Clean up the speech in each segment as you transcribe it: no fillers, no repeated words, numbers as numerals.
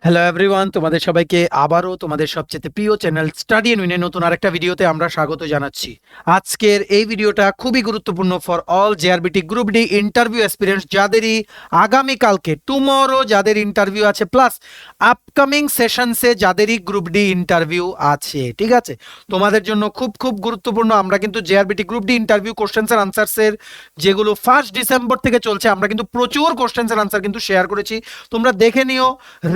Hello everyone, তোমাদের সবাইকে আবারও তোমাদের সবচেয়ে প্রিয় চ্যানেল স্টাডি এন্ড উইনের নতুন আরেকটা ভিডিওতে আমরা স্বাগত জানাচ্ছি। আজকের এই ভিডিওটা খুবই গুরুত্বপূর্ণ for all JRBT group D interview experience, যাদেরই আগামীকালকে টুমরো যাদের ইন্টারভিউ আছে, প্লাস আপকামিং সেশনসে যাদেরই গ্রুপ ডি ইন্টারভিউ আছে। ঠিক আছে, তোমাদের জন্য খুব খুব গুরুত্বপূর্ণ। আমরা কিন্তু JRBT group D interview questions এর আনসার্সের যেগুলো 1 ডিসেম্বর থেকে চলছে, আমরা কিন্তু প্রচুর কোশ্চেন্স এর আনসার কিন্তু শেয়ার করেছি, তোমরা দেখে নিও।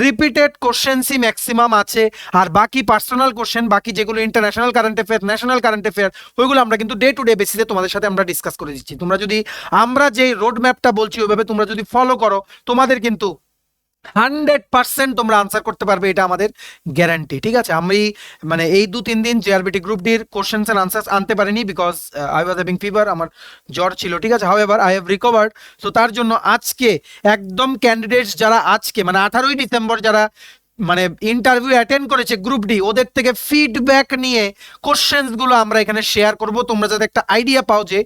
রিপিটেড কোশ্চেন্সই ম্যাক্সিমাম আছে, আর বাকি পার্সোনাল কোশ্চেন, বাকি যেগুলো international current affair, national current affair, ওইগুলো আমরা কিন্তু ডে টু ডে বেসিসে তোমাদের সাথে আমরা ডিসকাস করে দিচ্ছি। তোমরা যদি আমরা যে রোড ম্যাপটা বলছি ওইভাবে তোমরা যদি ফলো করো, তোমাদের কিন্তু 100% তোমরা আনসার করতে পারবে, এটা আমাদের গ্যারান্টি। ঠিক আছে, আমি মানে এই 2-3 দিন জেআরবিটি গ্রুপ ডির কোশ্চেন্স এন্ড আনসার্স আনতে পারিনি, because I was having fever, আমার জ্বর ছিল। ঠিক আছে, however I have recovered. So তার জন্য আজকে একদম ক্যান্ডিডেটস যারা আজকে মানে 18ই ডিসেম্বর যারা মানে ইন্টারভিউ অ্যাটেন্ড করেছে গ্রুপ ডি, ওদের থেকে ফিডব্যাক নিয়ে কোশ্চেন্স গুলো আমরা এখানে শেয়ার করব, তোমরা যাতে একটা আইডিয়া পাও যে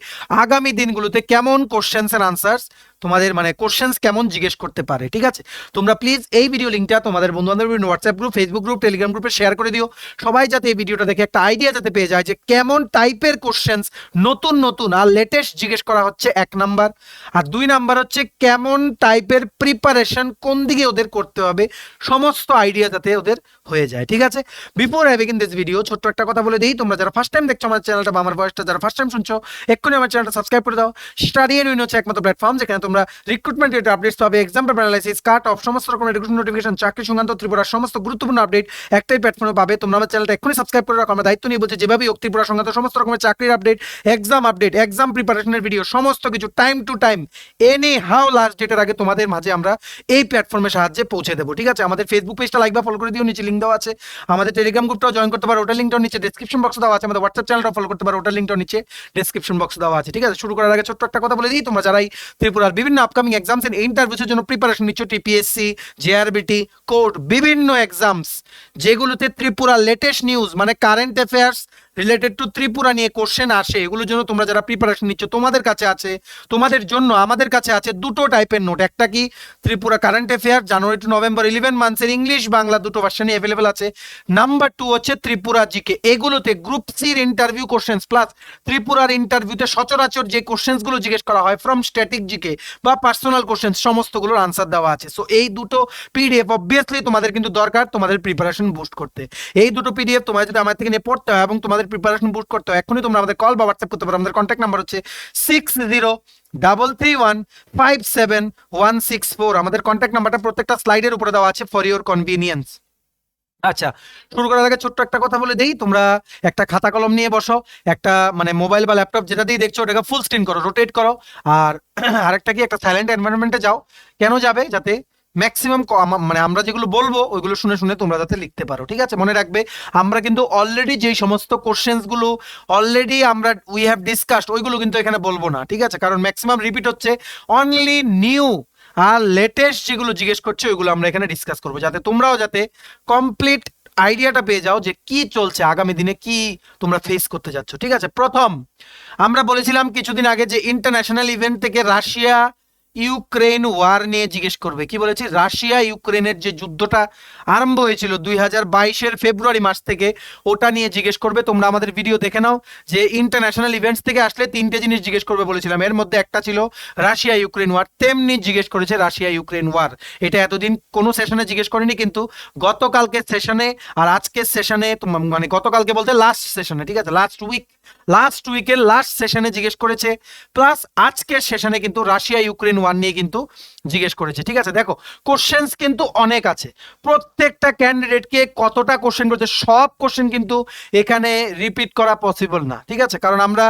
আগামী দিনগুলোতে কেমন কোশ্চেন্স এন্ড আনসার্স তোমাদের মানে কোশ্চেন্স কেমন জিজ্ঞেস করতে পারে। ঠিক আছে, তোমরা প্লিজ এই ভিডিও লিঙ্কটা তোমাদের বন্ধু বান্ধবের WhatsApp group, Facebook group, Telegram গ্রুপে শেয়ার করে দিও, সবাই যাতে এই ভিডিওটা দেখে একটা আইডিয়া যাতে পেয়ে যায় যে কেমন টাইপের কোশ্চেন্স নতুন নতুন আর লেটেস্ট জিজ্ঞেস করা হচ্ছে, 1 নাম্বার। আর 2 নাম্বার হচ্ছে কেমন টাইপের প্রিপারেশন কোন দিকে ওদের করতে হবে, সমস্ত আইডিয়া যাতে ওদের হয়ে যায়। ঠিক আছে, before having in this video ছোট্ট একটা কথা বলে দিই, তোমরা যারা ফার্স্ট টাইম দেখছো আমার চ্যানেলটা বা আমার ভয়েসটা যারা ফার্স্ট টাইম শুনছো, এক্ষুনি আমার চ্যানেলটা সাবস্ক্রাইব করে দাও। স্টাডি এন্ড উইন হচ্ছে একমাত্র প্ল্যাটফর্ম যেখানে তোমরা রিক্রুটমেন্ট রিলেটেড আপডেটস পাবে, exam paper analysis, cut off, সমস্ত রকমের এডুকেশন নোটিফিকেশন, চাকরি সংক্রান্ত ত্রিপুরার সমস্ত গুরুত্বপূর্ণ আপডেট একটাই প্ল্যাটফর্মে পাবে। তোমরা আমার চ্যানেলটা এক্ষুনি সাবস্ক্রাইব করে রাখো, আমরা দায়িত্ব নিয়ে বলছি যেভাবে হোক ত্রিপুরা সংক্রান্ত সমস্ত রকমের চাকরির আপডেট, এক্সাম প্রিপারেশনের ভিডিও, সমস্ত কিছু time to time any how last ডেটের আগে তোমাদের মাঝে আমরা এই প্ল্যাটফর্মের সাহায্যে পৌঁছে দেবো। ঠিক আছে, আমাদের ফেসবুক পেজটা লাইক বা ফলো করে দিও, নিচে লিঙ্ক দেওয়া আছে। আমাদের টেলিগ্রাম গ্রুপটাও জয়েন করতে পারো, ওটার লিঙ্কটাও নিচে ডেসক্রিপশন বক্সে দেওয়া আছে। আমাদের হোয়াটসঅ্যাপ চ্যানেলটাও ফলো করতে পারো, ওটার লিঙ্কটাও নিচে ডেসক্রিপশন বক্সে দেওয়া আছে। ঠিক আছে, শুরু করার আগে ছোট্ট একটা কথা বলে দিই, তোমরা যারাই ত্রিপুরার বিভিন্ন আপকামিং এক্সামস এর ইন্টারভিউর জন্য প্রিপারেশন নিচ্ছ, টিপিএসসি, জেআরবিটি, কোর্ট, বিভিন্ন এক্সামস যেগুলোতে ত্রিপুরা লেটেস্ট নিউজ মানে current affairs related to Tripura নিয়ে কোশ্চেন আসে, এগুলোর জন্য তোমরা যারা প্রিপারেশন নিচ্ছ, তোমাদের কাছে আছে, তোমাদের জন্য আমাদের কাছে আছে দুটো টাইপের নোট। একটা কি Tripura current affair January to November 11 মান্থসের English Bangla দুটো ভার্সনই অ্যাভেলেবেল আছে। নাম্বার 2 হচ্ছে ত্রিপুরা জিকে, এগুলোতে গ্রুপ সির ইন্টারভিউ কোশ্চেন্স প্লাস ত্রিপুরার ইন্টারভিউতে সচরাচর যে কোশ্চেন্সগুলো জিজ্ঞেস করা হয় ফ্রম স্ট্যাটিক জিকে বা পার্সোনাল কোশ্চেন্স, সমস্তগুলোর আনসার দেওয়া আছে। সো এই দুটো পিডিএফ অবভিয়াসলি তোমাদের কিন্তু দরকার তোমাদের প্রিপারেশন বুস্ট করতে। এই দুটো পিডিএফ তোমার যদি আমার থেকে নিয়ে পড়তে হয় এবং তোমাদের প্রিপারেশন বুস্ট করতে হয়, এখনই তোমরা আমাদের কল বা হোয়াটসঅ্যাপ করতে পারো। আমাদের কন্ট্যাক্ট নাম্বার হচ্ছে 6033157164। আমাদের কন্ট্যাক্ট নাম্বারটা প্রত্যেকটা স্লাইডের উপরে দেওয়া আছে ফর ইওর কনভিনিয়েন্স। আচ্ছা, শুরু করার আগে ছোট্ট একটা কথা বলে দেই, তোমরা একটা খাতা কলম নিয়ে বসো, একটা মানে মোবাইল বা ল্যাপটপ যেটা দিয়ে দেখছো ওটাকে ফুল স্ক্রিন করো, রোটেট করো। আর আরেকটা কি, একটা সাইলেন্ট এনভায়রনমেন্টে যাও। কেন যাবে? যাতে ম্যাক্সিমাম মানে আমরা যেগুলো বলবো ওইগুলো শুনে শুনে তোমরা যাতে লিখতে পারো। ঠিক আছে, মনে রাখবে আমরা কিন্তু অলরেডি যেই সমস্ত কোশ্চেন্স গুলো অলরেডি আমরা উই হ্যাভ ডিসকাসড ওইগুলো কিন্তু এখানে বলবো না। ঠিক আছে, কারণ ম্যাক্সিমাম রিপিট হচ্ছে, অনলি নিউ আর লেটেস্ট যেগুলো জিজ্ঞেস করছে ওইগুলো আমরা এখানে ডিসকাস করবো, যাতে তোমরাও যাতে কমপ্লিট আইডিয়াটা পেয়ে যাও যে কি চলছে, আগামী দিনে কি তোমরা ফেস করতে যাচ্ছ। ঠিক আছে, প্রথম আমরা বলেছিলাম কিছুদিন আগে যে ইন্টারন্যাশনাল ইভেন্ট থেকে রাশিয়া ইউক্রেন ওয়ার নিয়ে জিজ্ঞেস করবে। কি বলেছি? রাশিয়া ইউক্রেনের যে যুদ্ধটা আরম্ভ হয়েছিল 2022-এর ফেব্রুয়ারি মাস থেকে, ওটা নিয়ে জিজ্ঞেস করবে। তোমরা আমাদের ভিডিও দেখে নাও যে ইন্টারন্যাশনাল ইভেন্টস থেকে আসলে 3টে জিনিস জিজ্ঞেস করবে বলেছিলাম, এর মধ্যে একটা ছিল রাশিয়া ইউক্রেন ওয়ার। তেমনি জিজ্ঞেস করেছে রাশিয়া ইউক্রেন ওয়ার। এটা এতদিন কোনো সেশনে জিজ্ঞেস করেনি, কিন্তু গতকালকের সেশনে আর আজকের সেশনে, মানে গতকালকে বলতে লাস্ট সেশনে, ঠিক আছে, লাস্ট উইকের লাস্ট সেশনে জিজ্ঞেস করেছে, প্লাস আজকের সেশনে কিন্তু রাশিয়া ইউক্রেন ওয়ার নিয়ে কিন্তু জিজ্ঞেস করেছে। ঠিক আছে, দেখো কোশ্চেন্স কিন্তু অনেক আছে, প্রত্যেকটা ক্যান্ডিডেটকে কতটা কোশ্চেন করেছে সব কোশ্চেন কিন্তু এখানে রিপিট করা পসিবল না। ঠিক আছে, কারণ আমরা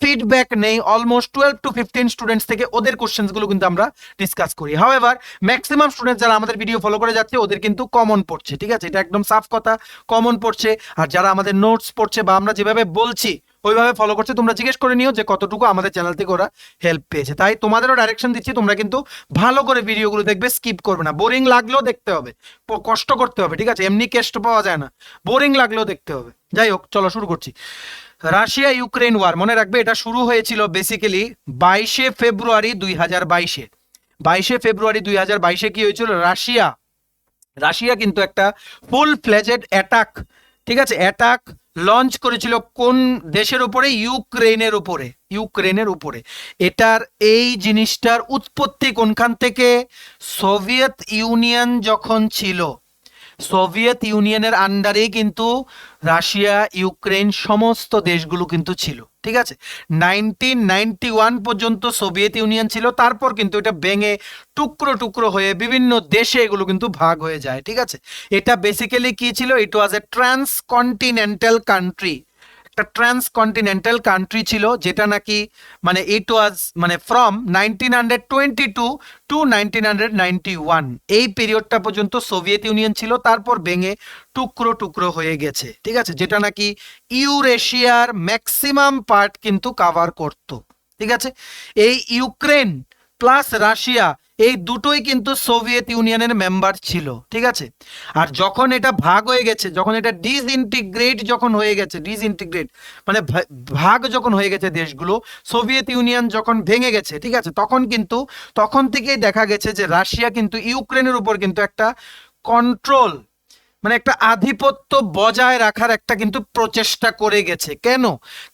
ফিডব্যাক নেই অলমোস্ট 12-15 স্টুডেন্টস থেকে, ওদের কোশ্চেন্সগুলো কিন্তু আমরা ডিসকাস করি। হাউএভার ম্যাক্সিমাম স্টুডেন্ট যারা আমাদের ভিডিও ফলো করে যাচ্ছে ওদের কিন্তু কমন পড়ছে। ঠিক আছে, এটা একদম সাফ কথা, কমন পড়ছে। আর যারা আমাদের নোটস পড়ছে বা আমরা যেভাবে বলছি ওইভাবে ফলো করছে, তোমরা জিজ্ঞেস করে নিও যে কতটুকু আমাদের চ্যানেল থেকে ওরা হেল্প পেয়েছে। তাই তোমাদেরও ডাইরেকশন দিচ্ছি, তোমরা কিন্তু ভালো করে ভিডিওগুলো দেখবে, স্কিপ করবে না। বোরিং লাগলেও দেখতে হবে, কষ্ট করতে হবে। ঠিক আছে, এমনি কেষ্ট পাওয়া যায় না, বোরিং লাগলেও দেখতে হবে। যাই হোক, চলো শুরু করছি। রাশিয়া ইউক্রেন ওয়ার, মনে রাখবে এটা শুরু হয়েছিল বেসিক্যালি 22শে ফেব্রুয়ারি 2022-এ। 22শে ফেব্রুয়ারি 2022-এ কি হয়েছিল? রাশিয়া রাশিয়া কিন্তু একটা ফুল ফ্লেজেড অ্যাটাক, ঠিক আছে, অ্যাটাক লঞ্চ করেছিল কোন দেশের উপরে? ইউক্রেনের উপরে। এটার এই জিনিসটার উৎপত্তি কোনখান থেকে? সোভিয়েত ইউনিয়ন যখন ছিল, সোভিয়েত ইউনিয়নের আন্ডারেই কিন্তু রাশিয়া, ইউক্রেন সমস্ত দেশগুলো কিন্তু ছিল, ঠিক আছে। 1991 পর্যন্ত সোভিয়েত ইউনিয়ন ছিল, তারপর কিন্তু এটা ভেঙে টুকরো টুকরো হয়ে বিভিন্ন দেশে এগুলো কিন্তু ভাগ হয়ে যায়, ঠিক আছে। এটা বেসিক্যালি কি ছিল? ইট ওয়াজ এ ট্রান্সকন্টিনেন্টাল কান্ট্রি, একটা ট্রান্সকন্টিনেন্টাল কান্ট্রি ছিল, যেটা নাকি মানে ইট ওয়াজ মানে ফ্রম 1922 টু 1991 এই পিরিয়ডটা পর্যন্ত সোভিয়েত ইউনিয়ন ছিল, তারপর ভেঙে টুকরো টুকরো হয়ে গেছে, ঠিক আছে, যেটা নাকি ইউরেশিয়ার ম্যাক্সিমাম পার্ট কিন্তু কাভার করত, ঠিক আছে। এই ইউক্রেন প্লাস রাশিয়া এই দুটোই কিন্তু সোভিয়েত ইউনিয়নের মেম্বার ছিল, ঠিক আছে। আর যখন এটা ভাগ হয়ে গেছে, যখন এটা ডিসইন্টিগ্রেট যখন হয়ে গেছে, ডিসইন্টিগ্রেট মানে ভাগ যখন হয়ে গেছে দেশগুলো, সোভিয়েত ইউনিয়ন যখন ভেঙে গেছে, ঠিক আছে, তখন কিন্তু তখন থেকেই দেখা গেছে যে রাশিয়া কিন্তু ইউক্রেনের উপর কিন্তু একটা কন্ট্রোল মানে একটা আধিপত্য বজায় রাখার একটা কিন্তু প্রচেষ্টা করে গেছে। কেন?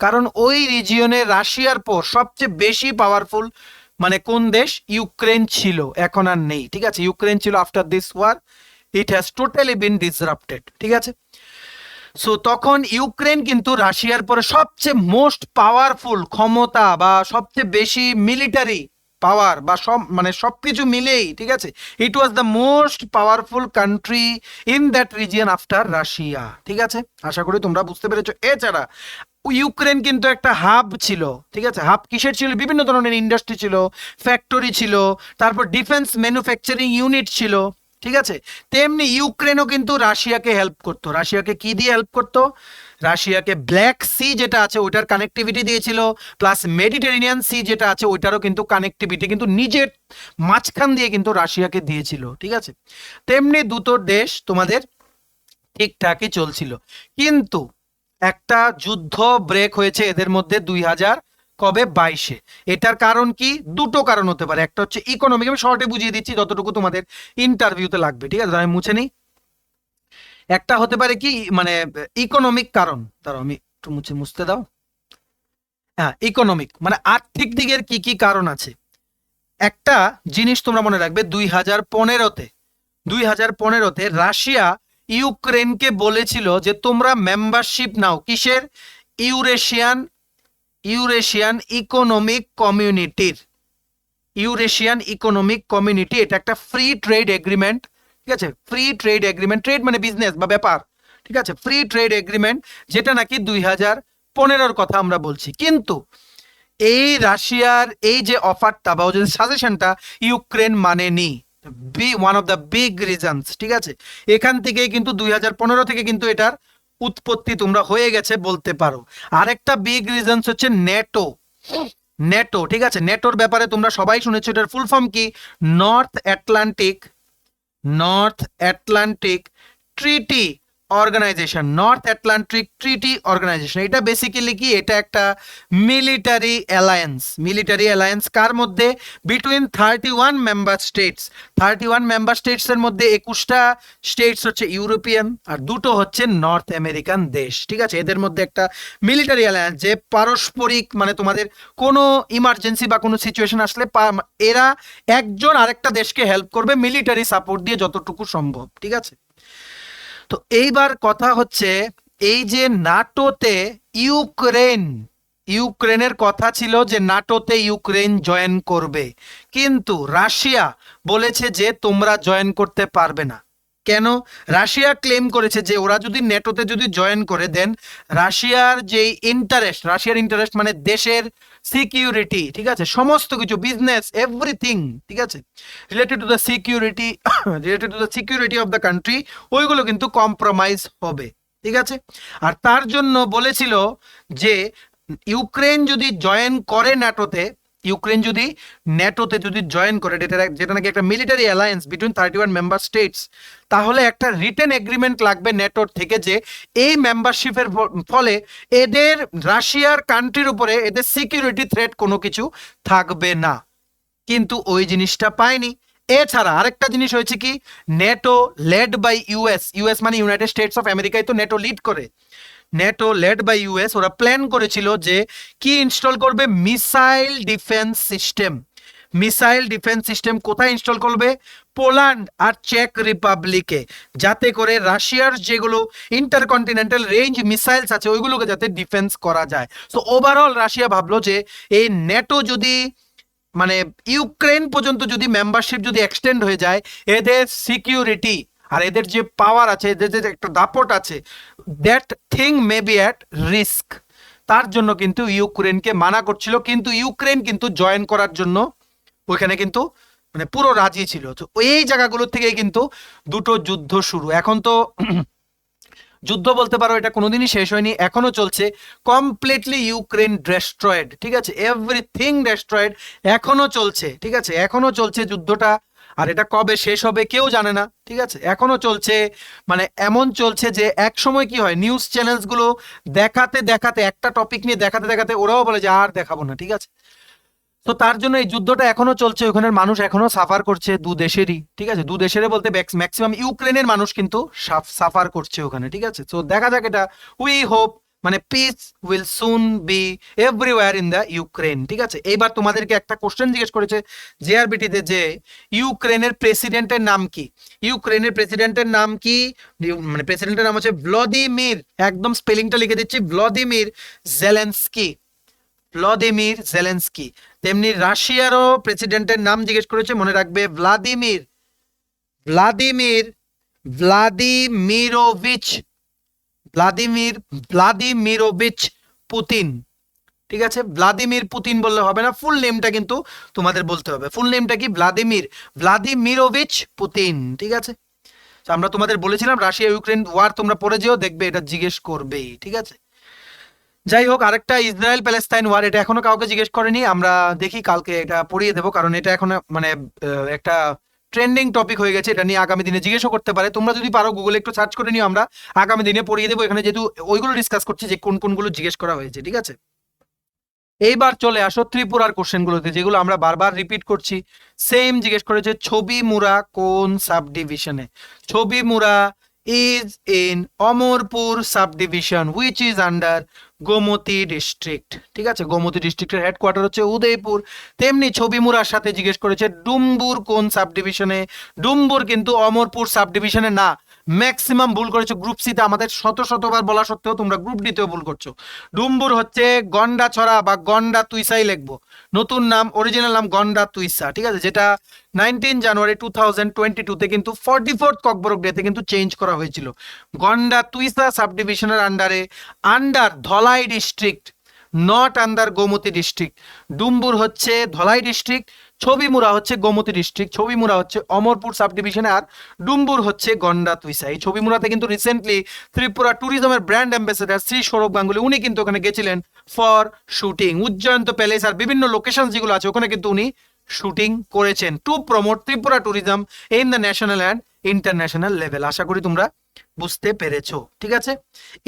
কারণ ওই রিজিয়নে রাশিয়ার পর সবচেয়ে বেশি পাওয়ারফুল মানে কোন দেশ? ইউক্রেন ছিল, এখন আর নেই, ঠিক আছে। ইউক্রেন ছিল after this war, it has totally been disrupted, ঠিক আছে। সো তখন ইউক্রেন কিন্তু রাশিয়ার পরে সবচেয়ে মোস্ট পাওয়ারফুল ক্ষমতা বা সবচেয়ে বেশি মিলিটারি পাওয়ার বা সব মানে সবকিছু মিলেই, ঠিক আছে, it was the most powerful country in that region after Russia, ঠিক আছে। আশা করি তোমরা বুঝতে পেরেছো। এছাড়া ইউক্রেন কিন্তু একটা হাব ছিল, ঠিক আছে। হাব কিসের ছিল? বিভিন্ন ধরনের ইন্ডাস্ট্রি ছিল, ফ্যাক্টরি ছিল, তারপর ডিফেন্স ম্যানুফ্যাকচারিং ইউনিট ছিল, ঠিক আছে। তেমনি ইউক্রেনও কিন্তু রাশিয়াকে হেল্প করতো। রাশিয়াকে কি দিয়ে হেল্প করতো? রাশিয়াকে ব্ল্যাক সি যেটা আছে ওইটার কানেক্টিভিটি দিয়েছিল, প্লাস মেডিটেরিয়ান সি যেটা আছে ওইটারও কিন্তু কানেক্টিভিটি কিন্তু নিজের মাঝখান দিয়ে কিন্তু রাশিয়াকে দিয়েছিল, ঠিক আছে। তেমনি দুটো দেশ তোমাদের ঠিকঠাকই চলছিল, কিন্তু একটা যুদ্ধ ব্রেক হয়েছে এদের মধ্যে 2022-এ। এটার কারণ কি? দুটো কারণ হতে পারে। একটা হচ্ছে ইকোনমিক, আমি শর্টে বুঝিয়ে দিচ্ছি যতটুকু তোমাদের ইন্টারভিউতে লাগবে, ঠিক আছে, আমি মুছে নিই। একটা হতে পারে কি মানে ইকোনমিক কারণ, তার আমি একটু মুছতে দাও। হ্যাঁ, ইকোনমিক মানে আর্থিক দিকের কি কি কারণ আছে। একটা জিনিস তোমরা মনে রাখবে, 2015-তে রাশিয়া ইউক্রেনকে বলেছিল যে তোমরা মেম্বারশিপ নাও কিসের? ইউরেশিয়ান ইকোনমিক কমিউনিটির। ইউরেশিয়ান ইকোনমিক কমিউনিটি এটা একটা ফ্রি ট্রেড এগ্রিমেন্ট, ঠিক আছে। ফ্রি ট্রেড এগ্রিমেন্ট, ট্রেড মানে বিজনেস বা ব্যাপার, ঠিক আছে। ফ্রি ট্রেড এগ্রিমেন্ট যেটা নাকি 2015-র কথা আমরা বলছি। কিন্তু এই রাশিয়ার এই যে অফারটা বা যে সাজেশনটা ইউক্রেন মানেনি, one of the big reasons, ঠিক আছে। এখান থেকে কিন্তু 2015 থেকে কিন্তু এটার উৎপত্তি তোমরা হয়ে গেছে বলতে পারো। আরেকটা বিগ রিজনস হচ্ছে নেটো। নেটো, ঠিক আছে, নেটোর ব্যাপারে তোমরা সবাই শুনেছো। এটার ফুল ফর্ম কি? North Atlantic treaty organization. North Atlantic treaty organization এটা বেসিক্যালি কি? এটা একটা মিলিটারি অ্যালায়েন্স কার মধ্যে? Between 31 member states. 31 member states এর মধ্যে 21টা স্টেটস হচ্ছে ইউরোপিয়ান আর দুটো হচ্ছে নর্থ আমেরিকান দেশ, ঠিক আছে। এদের মধ্যে একটা মিলিটারি অ্যালায়েন্স যে পারস্পরিক মানে তোমাদের কোনো ইমার্জেন্সি বা কোনো সিচুয়েশন আসলে এরা একজন আরেকটা দেশকে হেল্প করবে মিলিটারি সাপোর্ট দিয়ে যতটুকু সম্ভব, ঠিক আছে। তো এইবার কথা হচ্ছে এই যে নাটোতে ইউক্রেনের কথা ছিল যে নাটোতে ইউক্রেন জয়েন করবে, কিন্তু রাশিয়া বলেছে যে তোমরা জয়েন করতে পারবে না। কেন? রাশিয়া ক্লেম করেছে যে ওরা যদি নেটোতে যদি জয়েন করে দেন রাশিয়ার ইন্টারেস্ট মানে দেশের সিকিউরিটি, ঠিক আছে, সমস্ত কিছু বিজনেস এভরিথিং, ঠিক আছে, related to the security of the country ওইগুলো কিন্তু কম্প্রোমাইজ হবে, ঠিক আছে। আর তার জন্য বলেছিল যে ইউক্রেন যদি জয়েন করে ন্যাটোতে যদি জয়েন করে, যেটা নাকি একটা military alliance between 31 member states, তাহলে একটা রিটেন এগ্রিমেন্ট লাগবে নেটোর থেকে যে এই মেম্বারশিপের ফলে এদের রাশিয়ার কান্ট্রির উপরে এদের সিকিউরিটি থ্রেট কোনো কিছু থাকবে না। কিন্তু ওই জিনিসটা পায়নি। এছাড়া আরেকটা জিনিস হয়েছে কি, NATO led by US, US মানে ইউনাইটেড স্টেটস অফ আমেরিকায় তো নেটো লিড করে, নেটো লেড বাই ইউএস, ওরা প্ল্যান করেছিল যে কি ইনস্টল করবে, missile defence system. Missile defence system কোথায় ইনস্টল করবে, পোল্যান্ড আর চেক রিপাবলিকে, যাতে করে রাশিয়ার যেগুলো ইন্টারকন্টিনেন্টাল রেঞ্জ মিসাইলস আছে ওইগুলোকে যাতে ডিফেন্স করা যায়। তো ওভারঅল রাশিয়া ভাবলো যে এই নেটো যদি মানে ইউক্রেন পর্যন্ত যদি মেম্বারশিপ যদি এক্সটেন্ড হয়ে যায়, এদের সিকিউরিটি আর এদের যে পাওয়ার আছে, এদের যে একটা দাপট আছে, that thing may be at risk. তার জন্য কিন্তু ইউক্রেনকে মানা করছিল, কিন্তু ইউক্রেন কিন্তু জয়েন করার জন্য ওইখানে কিন্তু মানে পুরো রাজি ছিল। তো এই জায়গাগুলোর থেকেই কিন্তু দুটো যুদ্ধ শুরু। এখন তো যুদ্ধ বলতে পারো এটা কোনোদিনই শেষ হয়নি, এখনো চলছে। কমপ্লিটলি ইউক্রেন ডেস্ট্রয়েড, ঠিক আছে, এভরিথিং ডেস্ট্রয়েড, এখনো চলছে, ঠিক আছে, এখনো চলছে যুদ্ধটা। আর এটা কবে শেষ হবে কেউ জানে না, ঠিক আছে, এখনো চলছে। মানে এমন চলছে যে এক সময় কি হয়, নিউজ চ্যানেলস গুলো দেখাতে দেখাতে, একটা টপিক নিয়ে দেখাতে দেখাতে ওরাও বলে যে আর দেখাবো না, ঠিক আছে। তো তার জন্য এই যুদ্ধটা এখনো চলছে, ওখানের মানুষ এখনো সাফার করছে, দু দেশেরই, ঠিক আছে, দু দেশের বলতে ম্যাক্সিমাম ইউক্রেনের মানুষ কিন্তু সাফার করছে ওখানে, ঠিক আছে। তো দেখা যাক এটা, উই হোপ মানে piece will soon B everywhere in the Ukraine, ঠিক আছে। এইবার তোমাদেরকে একটা কোশ্চেন জিজ্ঞেস করেছে জেআরবিটিতে যে ইউক্রেনের প্রেসিডেন্টের নাম কি, ইউক্রেনের প্রেসিডেন্টের নাম কি, মানে প্রেসিডেন্টের নাম হচ্ছে ভ্লাদিমির, একদম স্পেলিংটা লিখে দিচ্ছি, ভ্লাদিমির জেলেনস্কি, ভ্লাদিমির জেলেনস্কি। তেমনি রাশিয়ারও প্রেসিডেন্টের নাম জিজ্ঞেস করেছে, মনে রাখবে Vladimir, Vladimir, Vladimirovich, Vladimir, Vladimirovich Putin, ঠিক আছে। ভ্লাদিমির পুতিন বললে হবে না, ফুল নেমটা কিন্তু তোমাদের বলতে হবে। ফুল নেমটা কি, ভ্লাদিমির ভ্লাদিমিরোভিচ পুতিন, ঠিক আছে। আমরা তোমাদের বলেছিলাম রাশিয়া ইউক্রেন ওয়ার তোমরা পড়ে যেও, দেখবে এটা জিজ্ঞেস করবেই, ঠিক আছে। যাই হোক, আরেকটা ইসরায়েল প্যালেস্তাইন ওয়ার, এটা এখনো কাউকে জিজ্ঞেস করেনি, আমরা দেখি কালকে এটা পড়িয়ে দেবো, কারণ এটা এখন মানে একটা ট্রেন্ডিং টপিক হয়ে গেছে, এটা নিয়ে আগামী দিনে জিজ্ঞেসও করতে পারে। তোমরা যদি পারো গুগলে একটু সার্চ করে নিও, আমরা আগামী দিনে পড়িয়ে দেবো। এখানে যেহেতু ওইগুলো ডিসকাস করছি যে কোন কোনগুলো জিজ্ঞেস করা হয়েছে, ঠিক আছে। এইবার চলে আসো ত্রিপুরার কোশ্চেনগুলোতে, যেগুলো আমরা বারবার রিপিট করছি। সেম জিজ্ঞেস করেছে ছবি মুরা কোন সাব ডিভিশনে, Chhabimura is in Amarpur subdivision which is under Gomati district, ঠিক আছে। গোমতী ডিস্ট্রিক্টের হেডকোয়ার্টার হচ্ছে উদয়পুর। তেমনি ছবি মুরার সাথে জিজ্ঞেস করেছে ডুম্বুর কোন সাব ডিভিশনে, ডুম্বুর কিন্তু অমরপুর সাব ডিভিশনে না, ম্যাক্সিমাম ভুল করেছো। গ্রুপ সিতে আমাদের শতবার বলা সত্ত্বেও তোমরা গ্রুপ ডিতেও ভুল করছো। ডুম্বুর হচ্ছে গন্ডাছড়া বা গন্ডা তুইসাই লিখবো, নতুন নাম অরিজিনাল নাম গন্ডা তুইসা, ঠিক আছে, যেটা 19 জানুয়ারি 2022-তে কিন্তু 44th ককবরক ডেতে কিন্তু চেঞ্জ করা হয়েছিল। গন্ডা তুইসা সাব ডিভিশনের আন্ডারে, under Dhalai district, not under Gomati district. Dumbur হচ্ছে ধলাই ডিস্ট্রিক্ট, ছবিমুরা হচ্ছে গোমতী ডিস্ট্রিক্ট, ছবিমুরা হচ্ছে অমরপুর সাব ডিভিশনে, আর ডুম্বুর হচ্ছে গন্ডা তুইসা। এই ছবিমুরাতে কিন্তু রিসেন্টলি ত্রিপুরা ট্যুরিজমের ব্র্যান্ড অ্যাম্বাসেডার শ্রী সৌরভ গাঙ্গুলি, উনি কিন্তু ওখানে গেছিলেন ফর শুটিং। উজ্জয়ন্ত প্যালেস আর বিভিন্ন লোকেশন যেগুলো আছে ওখানে কিন্তু উনি শুটিং করেছেন to promote Tripura tourism in the national and international level. আশা করি তোমরা বুঝতে পেরেছো, ঠিক আছে।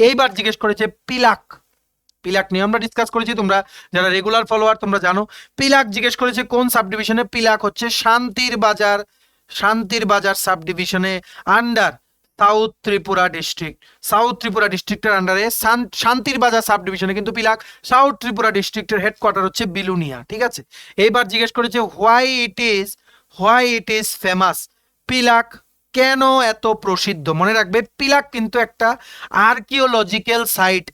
এইবার জিজ্ঞেস করেছে পিলাক, পিলাক নিয়ে আমরা ডিসকাস করেছি, তোমরা যারা রেগুলার ফলোয়ার তোমরা জানো। পিলাক জিজ্ঞেস করেছে কোন সাব ডিভিশনে, পিলাক হচ্ছে শান্তির বাজার, শান্তির বাজার সাব ডিভিশনে under south Tripura district, south Tripura ডিস্ট্রিক্টের আন্ডারে শান্তির বাজার সাব ডিভিশনে কিন্তু পিলাক। সাউথ ত্রিপুরা ডিস্ট্রিক্টের হেডকোয়ার্টার হচ্ছে বিলুনিয়া, ঠিক আছে। এইবার জিজ্ঞেস করেছে why it is famous, Pilak কেন এত প্রসিদ্ধ। মনে রাখবে পিলাক কিন্তু একটা আর্কিওলজিক্যাল সাইট,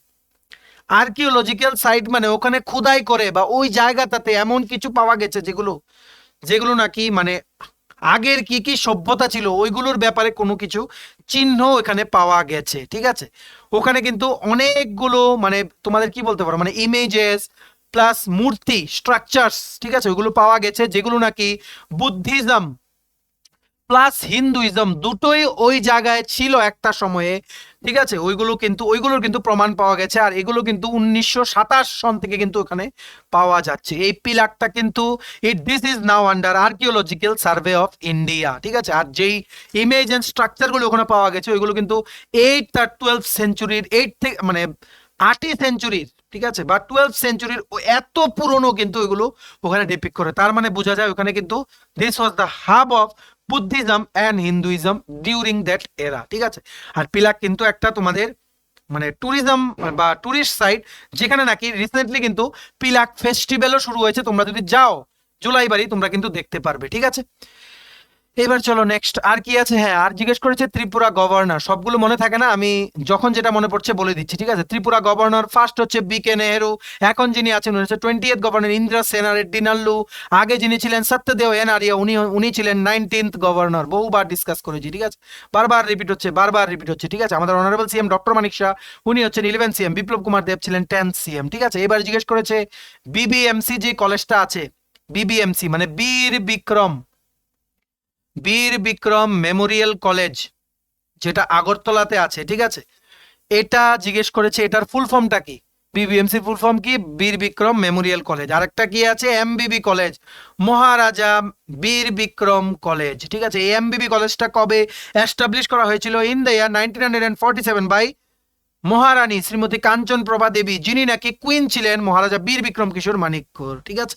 আর্কিওলজিক্যাল সাইট মানে ওখানে খোদাই করে বা ওই জায়গাটাতে এমন কিছু পাওয়া গেছে যেগুলো যেগুলো নাকি মানে আগের কি কি সভ্যতা ছিল ওইগুলোর ব্যাপারে কোনো কিছু চিহ্ন এখানে পাওয়া গেছে, ঠিক আছে। ওখানে কিন্তু অনেকগুলো মানে তোমাদের কি বলতে পারো মানে ইমেজেস প্লাস মূর্তি স্ট্রাকচারস, ঠিক আছে, ওইগুলো পাওয়া গেছে যেগুলো নাকি বুদ্ধিজম প্লাস হিন্দুইজম দুটোই ওই জায়গায় ছিল একটা সময়ে, ঠিক আছে। ওইগুলোর কিন্তু প্রমাণ পাওয়া গেছে, আর এগুলো কিন্তু 1927 সন থেকে কিন্তু ওখানে পাওয়া যাচ্ছে। এই পিলাকটা কিন্তু this is now under archaeological survey of India, ঠিক আছে। আর যেই ইমেজ এন্ড স্ট্রাকচারগুলো ওখানে পাওয়া গেছে ওইগুলো কিন্তু 8th আর 12th সেঞ্চুরির, 8 থেকে মানে 8ই সেঞ্চুরির ঠিক আছে, বা 12th সেঞ্চুরির এত পুরনো কিন্তু এগুলো ওখানে ডিপিক্ট করে। তার মানে বোঝা যায় ওখানে কিন্তু this was the hub of Buddhism and Hinduism during that এরা। ঠিক আছে, আর পিলাক কিন্তু একটা তোমাদের মানে ট্যুরিজম বা ট্যুরিস্ট সাইট, যেখানে নাকি রিসেন্টলি কিন্তু পিলাক ফেস্টিভ্যালও শুরু হয়েছে। তোমরা যদি যাও জুলাই বাড়ি তোমরা কিন্তু দেখতে পারবে। ঠিক আছে, এবার চলো নেক্সট আর কি আছে। হ্যাঁ, আর জিজ্ঞেস করেছে ত্রিপুরা গভর্নর, সবগুলো মনে থাকে না, আমি যখন যেটা মনে পড়ছে বলে দিচ্ছি। ঠিক আছে, ত্রিপুরা গভর্নর ফার্স্ট হচ্ছে BK নেহেরু, এখন যিনি আছেন উনি হচ্ছে 20th গভর্নর ইন্দিরা সেনারেড্ডি নাল্লু, আগে যিনি ছিলেন সত্যদেও এনআরিয়া, উনি ছিলেন 19th গভর্নর, বহুবার ডিসকাস করেছি। ঠিক আছে, বারবার রিপিট হচ্ছে। ঠিক আছে, আমাদের অনারেবল সিএম ডক্টর মানিক শাহ, উনি হচ্ছেন 11 সিএম, বিপ্লব কুমার দেব ছিলেন 10th সিএম। ঠিক আছে, এবার জিজ্ঞেস করেছে বিবিএমসি যে কলেজটা আছে, বিবিএমসি মানে বীর বিক্রম মেমোরিয়াল কলেজ, যেটা আগরতলাতে আছে। ঠিক আছে, এটা জিজ্ঞেস করেছে এটার ফুল ফর্মটা কি। বিবিএমসি ফুল ফর্ম কি? বীর বিক্রম মেমোরিয়াল কলেজ। আরেকটা কি আছে? MBB কলেজ, মহারাজা বীর বিক্রম কলেজ। ঠিক আছে, এই MBB কলেজটা কবে এস্টাবলিশ করা হয়েছিল? ইন দ্য ইয়ার 1947 বাই মহারানী শ্রীমতী কাঞ্চন প্রভা দেবী, যিনি নাকি কুইন ছিলেন মহারাজা বীর বিক্রম কিশোর মানিক্যর। ঠিক আছে,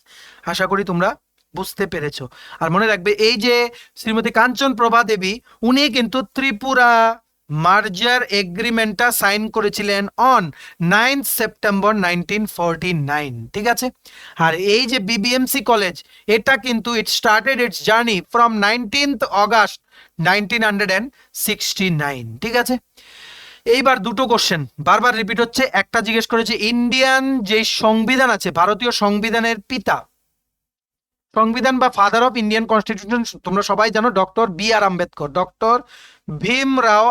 আশা করি তোমরা বুঝতে পেরেছো। আর মনে রাখবে এই যে শ্রীমতী কাঞ্চন প্রভা দেবী, উনি কিন্তু ত্রিপুরা মার্জার এগ্রিমেন্টটা সাইন করেছিলেন অন 9th সেপ্টেম্বর 1949। ঠিক আছে, আর এই যে বিবিএমসি কলেজ, এটা কিন্তু it started it's journey from 19th August 1969। ঠিক আছে, এইবার দুটো কোশ্চেন বারবার রিপিট হচ্ছে। একটা জিজ্ঞেস করেছে ইন্ডিয়ান যে সংবিধান আছে, ভারতীয় সংবিধানের পিতা, সংবিধান বা ফাদার অফ ইন্ডিয়ান কনস্টিটিউশন, তোমরা সবাই জানো doctor BR Ambedkar, doctor Bhimrao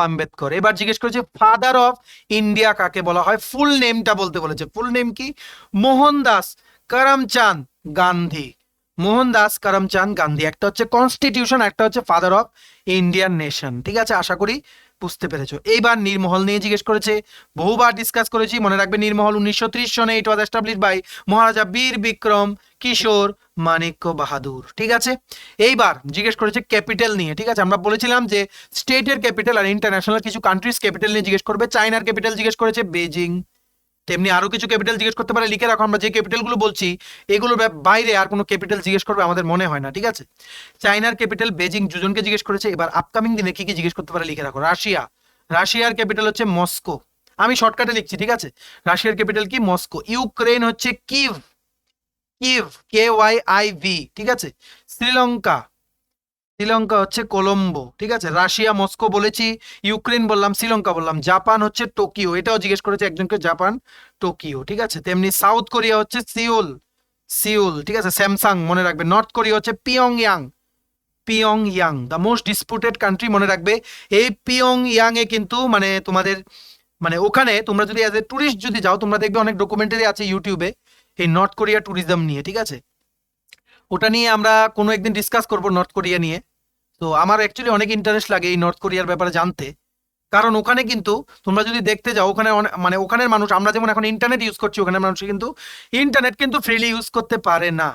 Ambedkar. এবার জিজ্ঞেস করেছে ফাদার অফ ইন্ডিয়া কাকে বলা হয়, ফুল নেমটা বলতে বলেছে। ফুল নেম কি? মোহনদাস করমচাঁদ গান্ধী। একটা হচ্ছে কনস্টিটিউশন, একটা হচ্ছে ফাদার অফ ইন্ডিয়ান নেশন। ঠিক আছে, আশা করি বুঝতে পেরেছো। এইবার নীরমহল নিয়ে জিজ্ঞেস করেছে, বহুবার ডিসকাস করেছি, মনে রাখবে নীরমহল 1930 সনে ইট ওয়াজ এস্টাবলিশ বাই মহারাজা বীর বিক্রম কিশোর মানিক্য বাহাদুর। ঠিক আছে, এইবার জিজ্ঞেস করেছে ক্যাপিটাল নিয়ে। ঠিক আছে, আমরা বলেছিলাম যে স্টেটের ক্যাপিটাল আর ইন্টারন্যাশনাল কিছু কান্ট্রিজ ক্যাপিটাল নিয়ে জিজ্ঞেস করবে। চায়নার ক্যাপিটাল জিজ্ঞেস করেছে বেজিং, তেমনি আরো কিছু ক্যাপিটাল জিজ্ঞেস করতে পারে, লিখে রাখো। আমরা যে ক্যাপিটাল গুলো বলছি এগুলোর বাইরে আর কোনো ক্যাপিটাল জিজ্ঞেস করবে আমাদের মনে হয় না। ঠিক আছে, চায়নার ক্যাপিটাল বেজিং, দুজনকে জিজ্ঞেস করেছে। এবার আপকামিং দিনে কি কি জিজ্ঞেস করতে পারে লিখে রাখো। রাশিয়ার ক্যাপিটাল হচ্ছে মস্কো, আমি শর্টকাটে লিখছি। ঠিক আছে, রাশিয়ার ক্যাপিটাল কি? মস্কো। ইউক্রেন হচ্ছে কিভ, KYIV। ঠিক আছে, শ্রীলঙ্কা হচ্ছে কলম্বো। ঠিক আছে, রাশিয়া মস্কো বলেছি, ইউক্রেন বললাম, শ্রীলঙ্কা বললাম। জাপান হচ্ছে টোকিও, এটাও জিজ্ঞেস করেছে একজনকে, জাপান টোকিও। ঠিক আছে, তেমনি সাউথ কোরিয়া হচ্ছে সিউল। ঠিক আছে, স্যামসাং মনে রাখবে। নর্থ কোরিয়া হচ্ছে পিয়ংইয়াং, দ্য মোস্ট ডিসপুটেড কান্ট্রি, মনে রাখবে। এই পিয়ংইয়াং এ কিন্তু মানে তোমাদের মানে ওখানে তোমরা যদি অ্যাজ এ ট্যুরিস্ট যদি যাও, তোমরা দেখবে অনেক ডকুমেন্টারি আছে ইউটিউবে এই নর্থ কোরিয়া ট্যুরিজম নিয়ে। ঠিক আছে, ওটা নিয়ে আমরা কোনো একদিন ডিসকাস করব নর্থ কোরিয়া নিয়ে। তো আমার অ্যাকচুয়ালি অনেক ইন্টারেস্ট লাগে এই নর্থ কোরিয়ার ব্যাপারে জানতে, কারণ ওখানে কিন্তু তোমরা যদি দেখতে যাও, ওখানে মানে ওখানের মানুষ, আমরা যেমন এখন ইন্টারনেট ইউজ করছি, ওখানে মানুষ কিন্তু ইন্টারনেট কিন্তু ফ্রিলি ইউজ করতে পারে না।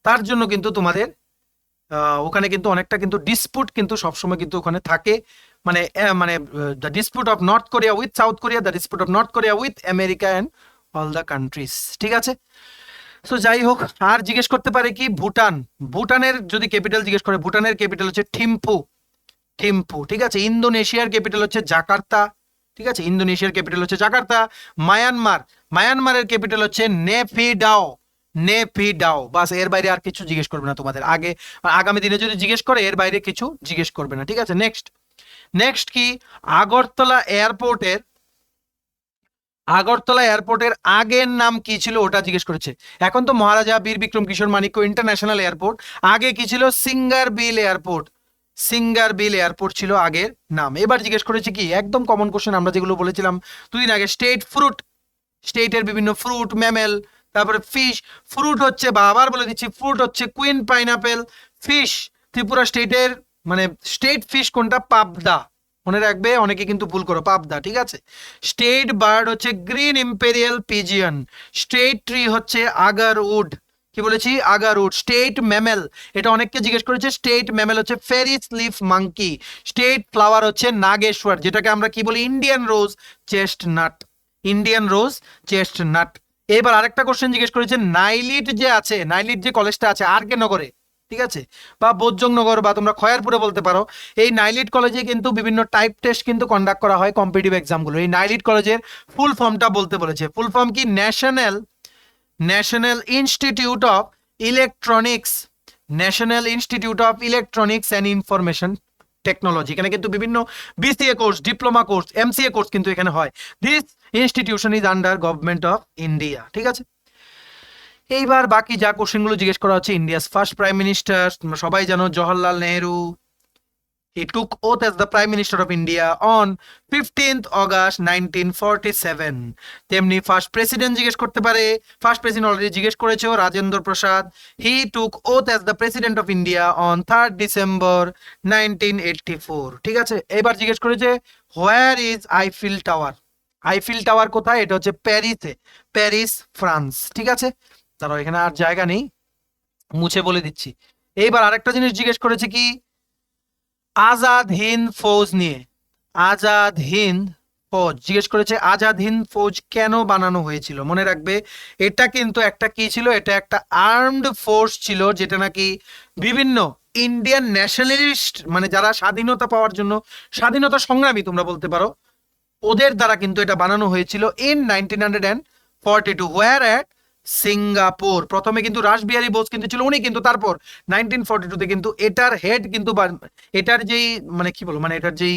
তার জন্য কিন্তু তোমাদের ওখানে কিন্তু অনেকটা কিন্তু ডিসপুট কিন্তু সবসময় কিন্তু ওখানে থাকে। মানে মানে the dispute of north Korea with south Korea, the dispute of north Korea with America and all the countries. ঠিক আছে, তো যাই হোক, আর জিজ্ঞেস করতে পারে কি ভুটানের যদি ক্যাপিটাল জিজ্ঞেস করে, ভুটানের ক্যাপিটাল হচ্ছে থিম্পু। ঠিক আছে, ইন্দোনেশিয়ার ক্যাপিটাল হচ্ছে জাকার্তা। ঠিক আছে, ইন্দোনেশিয়ার ক্যাপিটাল হচ্ছে জাকার্তা। মায়ানমারের ক্যাপিটাল হচ্ছে নেপিডাও। বাস, এর বাইরে আর কিছু জিজ্ঞেস করবে না তোমাদের। আগামী দিনে যদি জিজ্ঞেস করে এর বাইরে কিছু জিজ্ঞেস করবে না। ঠিক আছে, নেক্সট কি? আগরতলা এয়ারপোর্টের আগের নাম কি ছিল ওটা জিজ্ঞেস করেছে। এখন তো মহারাজা বীর বিক্রম কিশোর মানিক্য ইন্টারন্যাশনাল এয়ারপোর্ট, আগে কি ছিল? সিঙ্গারবিল এয়ারপোর্ট ছিল আগের নাম। এবার জিজ্ঞেস করেছে কি, একদম কমন কোশ্চেন, আমরা যেগুলো বলেছিলাম দুদিন আগে, স্টেটের বিভিন্ন ফ্রুট, ম্যামেল, তারপরে ফিশ। ফ্রুট হচ্ছে, বা আবার বলে দিচ্ছি, ফ্রুট হচ্ছে কুইন পাইনাপেল। ফিশ, ত্রিপুরা স্টেটের মানে স্টেট ফিশ কোনটা? পাবদা, মনে রাখবে, অনেকে কিন্তু ভুল করো, পাবদা। ঠিক আছে, স্টেট বার্ড হচ্ছে green imperial pigeon. State tree হচ্ছে আগার উড। কি কি বলেছি, আগারুট। স্টেট ম্যামেল, এটা অনেককে জিজ্ঞেস করেছে, স্টেট ম্যামেল হচ্ছে Ferris leaf monkey. State flower হচ্ছে নাগেশ্বর, যেটাকে আমরা কি বলি, ইন্ডিয়ান রোজ চেস্টনাট, ইন্ডিয়ান রোজ চেস্টনাট। এবার আরেকটা কোশ্চেন জিজ্ঞেস করেছে, নাইলিট যে আছে, নাইলিট যে কলেজটা আছে আর কে নগরে, ঠিক আছে, বা বোজ্জংনগর বা তোমরা খয়ারপুরে বলতে পারো, এই নাইলিট কলেজে কিন্তু বিভিন্ন টাইপ টেস্ট কিন্তু কন্ডাক্ট করা হয় কম্পিটিটিভ এক্সামগুলো। এই নাইলিট কলেজের ফুল ফর্মটা বলতে বলেছে, ফুল ফর্ম কি, national institute of electronics, national institute of electronics and information technology. এখানে কিন্তু বিভিন্ন BCA course, diploma course, MCA course কিন্তু এখানে হয়। This institution is under government of India, ঠিক আছে। এইবার বাকি যা কোশ্চেনগুলো জিজ্ঞেস করা হচ্ছে, ইন্ডিয়াস ফার্স্ট প্রাইম মিনিস্টার, তোমরা সবাই জানো Jawaharlal Nehru, he took oath as the prime minister of India on 15th August 1947। তেমনি ফার্স্ট প্রেসিডেন্ট জিজ্ঞেস করতে পারে, ফার্স্ট প্রেসিডেন্ট অলরেডি জিজ্ঞেস করেছো, Rajendra Prasad, he took oath as the president of India on 3rd December 1984, ঠিক আছে। এবার জিজ্ঞেস করেছে, where is Eiffel tower, Eiffel tower কোথায়, এটা হচ্ছে প্যারিসে, প্যারিস ফ্রান্স, ঠিক আছে। তারও এখানে আর জায়গা নেই, মুছে বলে দিচ্ছি। এইবার আরেকটা জিনিস জিজ্ঞেস করেছে কি, আজাদ হিন্দ ফৌজ নিয়ে, আজাদ হিন্দ ফৌজ জিজ্ঞেস করেছে, আজাদ হিন্দ ফৌজ কেন বানানো হয়েছিল। মনে রাখবে এটা কিন্তু একটা কি ছিল, এটা একটা আর্মড ফোর্স ছিল, যেটা নাকি বিভিন্ন ইন্ডিয়ান ন্যাশনালিস্ট, মানে যারা স্বাধীনতা পাওয়ার জন্য স্বাধীনতা সংগ্রামী তোমরা বলতে পারো, ওদের দ্বারা কিন্তু এটা বানানো হয়েছিল ইন 1942, হোয়ার অ্যাট সিঙ্গাপুর। প্রথমে কিন্তু রাসবিহারী বোস কিন্তু ছিল উনি, কিন্তু তারপর 1942-তে কিন্তু এটার হেড কিন্তু এটার যেই মানে কি বলবো, মানে এটার যেই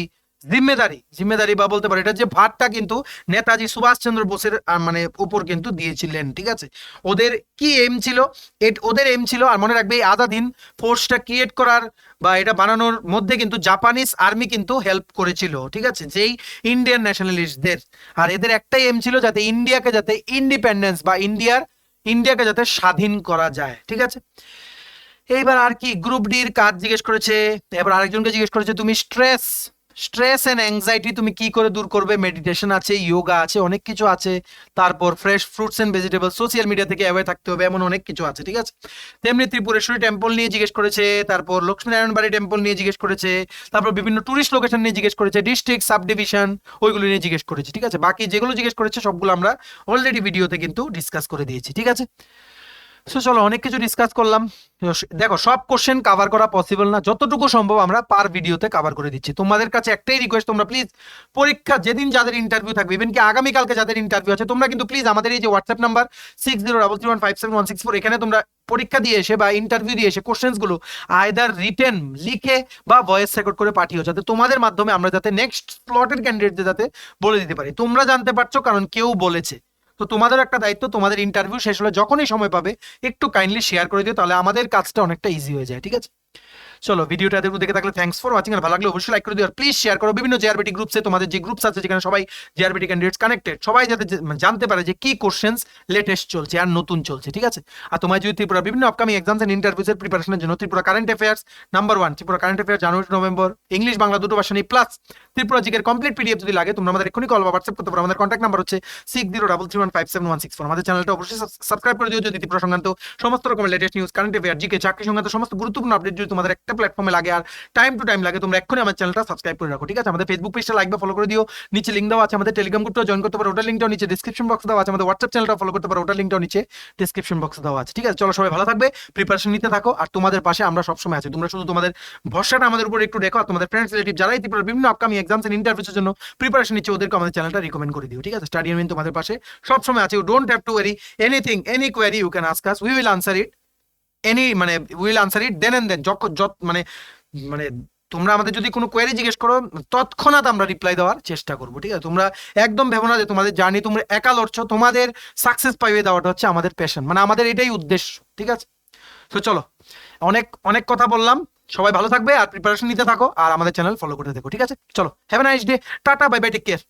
জিম্মেদারি বা বলতে পারো এটার যে ভারটা কিন্তু নেতাজি সুভাষচন্দ্র বোসের মানে উপর কিন্তু দিয়েছিলেন, ঠিক আছে। ওদের কি এম ছিল, ওদের এম ছিল, আর মনে রাখবে এই আজাদ হিন্দ ফোর্সটা ক্রিয়েট করার বা এটা বানানোর মধ্যে কিন্তু জাপানিজ আর্মি কিন্তু হেল্প করেছিল, ঠিক আছে, যেই ইন্ডিয়ান ন্যাশনালিস্টদের। আর এদের একটাই এম ছিল, যাতে ইন্ডিয়াকে যাতে ইন্ডিপেন্ডেন্স বা ইন্ডিয়াকে যাতে স্বাধীন করা যায়, ঠিক আছে। এইবার আর কি, গ্রুপ ডির কাজ জিজ্ঞেস করেছে। এবার আরেকজনকে জিজ্ঞেস করেছে, তুমি স্ট্রেস এন্ড অ্যাংজাইটি তুমি কি করে দূর করবে। মেডিটেশন আছে, যোগা আছে, অনেক কিছু আছে। তারপর fresh fruits and vegetable, social media থেকে অ্যাওয়ে থাকতে হবে, এমন অনেক কিছু আছে, ঠিক আছে। তেমনি ত্রিপুরেশ্বরী টেম্পল নিয়ে জিজ্ঞেস করেছে, তারপর লক্ষ্মীনারায়ণ বাড়ি টেম্পল নিয়ে জিজ্ঞেস করেছে, তারপর বিভিন্ন টুরিস্ট লোকেশন নিয়ে জিজ্ঞেস করেছে, ডিস্ট্রিক্ট সাব ডিভিশন ওইগুলো নিয়ে জিজ্ঞেস করেছে, ঠিক আছে। বাকি যেগুলো জিজ্ঞেস করেছে সবগুলো আমরা অলরেডি ভিডিওতে কিন্তু ডিসকাস করে দিয়েছি, ঠিক আছে। সো চলো, অনেক কিছু ডিসকাস করলাম। দেখো, সব কোশ্চেন কভার করা পসিবল না, যতটুকু সম্ভব আমরা পার ভিডিওতে কভার করে দিচ্ছি। তোমাদের কাছে একটাই রিকোয়েস্ট, তোমরা প্লিজ পরীক্ষা যেদিন যাদের ইন্টারভিউ থাকবে, ইভেন কি আগামীকালকে যাদের ইন্টারভিউ আছে, তোমরা কিন্তু প্লিজ আমাদের এই যে হোয়াটসঅ্যাপ নাম্বার 6033157164, এখানে তোমরা পরীক্ষা দিয়ে এসে বা ইন্টারভিউ দিয়ে এসে কোশ্চেন্সগুলো আইদার রিটেন লিখে বা ভয়েস রেকর্ড করে পাঠিও, যাতে তোমাদের মাধ্যমে আমরা যাতে নেক্সট স্লটের ক্যান্ডিডেটদের যাতে বলে দিতে পারি। তোমরা জানতে পারছো কারণ কেউ বলেছে, তো তোমাদের একটা দায়িত্ব, তোমাদের ইন্টারভিউ শেষ হলে যখনই সময় পাবে একটু কাইন্ডলি শেয়ার করে দিও, তাহলে আমাদের কাজটা অনেকটা ইজি হয়ে যায়, ঠিক আছে। চলো, ভিডিওটা এতটুকু দেখে থাকলে থ্যাঙ্কস ফর ওয়াচিং, আর ভালো লাগলে অবশ্যই লাইক করে দিও, আর প্লিজ শেয়ার করো বিভিন্ন জেআরবিটি গ্রুপসে। তোমাদের যে গ্রুপস আছে যেখানে সবাই জেআরবিটি ক্যান্ডিডেটস কানেক্টেড, সবাই যাতে জানতে পারে যে কি কোশ্চেন্স লেটেস্ট চলছে আর নতুন চলছে, ঠিক আছে। আর তোমার যদি ত্রিপুরা বিভিন্ন আপকামিং এক্সামস এন্ড ইন্টারভিউস এর প্রিপারেশনের জন্য Tripura current affairs number 1, Tripura current affairs January November, English Bangla দুটো ভার্সনই প্লাস ত্রিপুরা জিকের কমপ্লিট পিডিএফ যদি লাগে, তোমরা আমাদের এক্ষুনি কল বা হোয়াটসঅ্যাপ করতে পারো। আমাদের কন্ট্যাক্ট নাম্বার হচ্ছে 6033157164। আমাদের চ্যানেলটা অবশ্যই সাবস্ক্রাইব করে দিও, যদি ত্রিপুরা সংক্রান্ত সমস্ত রকমের latest news, current affair, GK, চাকরি সংক্রান্ত সমস্ত গুরুত্বপূর্ণ আপডেট যদি তোমাদের একটা প্ল্যাটফর্মে লাগে আর টাইম টু টাইম লাগে, তোমরা এক্ষুনি আমার চ্যানেলটা সাবস্ক্রাইব করে রাখো, ঠিক আছে। আমাদের ফেসবুক পেজটা লাইক বা ফলো করে দিও, নিচে লিঙ্ক দেওয়া আছে। আমাদের টেলিগ্রাম গ্রুপটা জয়েন করতে পারো, ওটার লিঙ্কটাও নিচে ডিসক্রিপশন বক্সে দেওয়া আছে। আমাদের হোয়াটসঅ্যাপ চ্যানেলটা ফলো করতে পারো, ওটার লিঙ্কটাও নিচে ডিসক্রিপশন বক্সে দেওয়া আছে, ঠিক আছে। চলো, সবাই ভালো থাকবে, প্রিপারেশন নিতে থাকো, আর তোমাদের পাশে আমরা সবসময় আছি। তোমরা শুধু তোমাদের ভরসাটা আমাদের উপর একটু রেখো, আর তোমাদের ফ্রেন্ডস রিলেটিভ যারাই ত্রিপুরার বিভিন্ন আপকামিং এক্সামস এন্ড ইন্টারভিউর জন্য প্রিপারেশন নিচ্ছে, ওদেরকে আমাদের চ্যানেলটা রিকমেন্ড করে দিও, ঠিক আছে। স্টাডি ইন তোমাদের পাশে সবসময় আছে। You don't have to worry anything, any query you can ask us, we will answer it, will answer it then and then. মানে মানে তোমরা আমাদের যদি কোনো কোয়েরি জিজ্ঞেস করো, তৎক্ষণাৎ আমরা রিপ্লাই দেওয়ার চেষ্টা করবো, ঠিক আছে। তোমরা একদম ভেবো না যে তোমাদের জার্নি তোমরা একা লড়ছো, তোমাদের সাকসেস পাইয়ে দেওয়াটা হচ্ছে আমাদের প্যাশন, মানে আমাদের এটাই উদ্দেশ্য, ঠিক আছে। তো চলো, অনেক অনেক কথা বললাম, সবাই ভালো থাকবে আর প্রিপারেশন নিতে থাকো, আর আমাদের চ্যানেল ফলো করতে থাকো, ঠিক আছে। চলো, have a nice day, tata, bye bye, take care.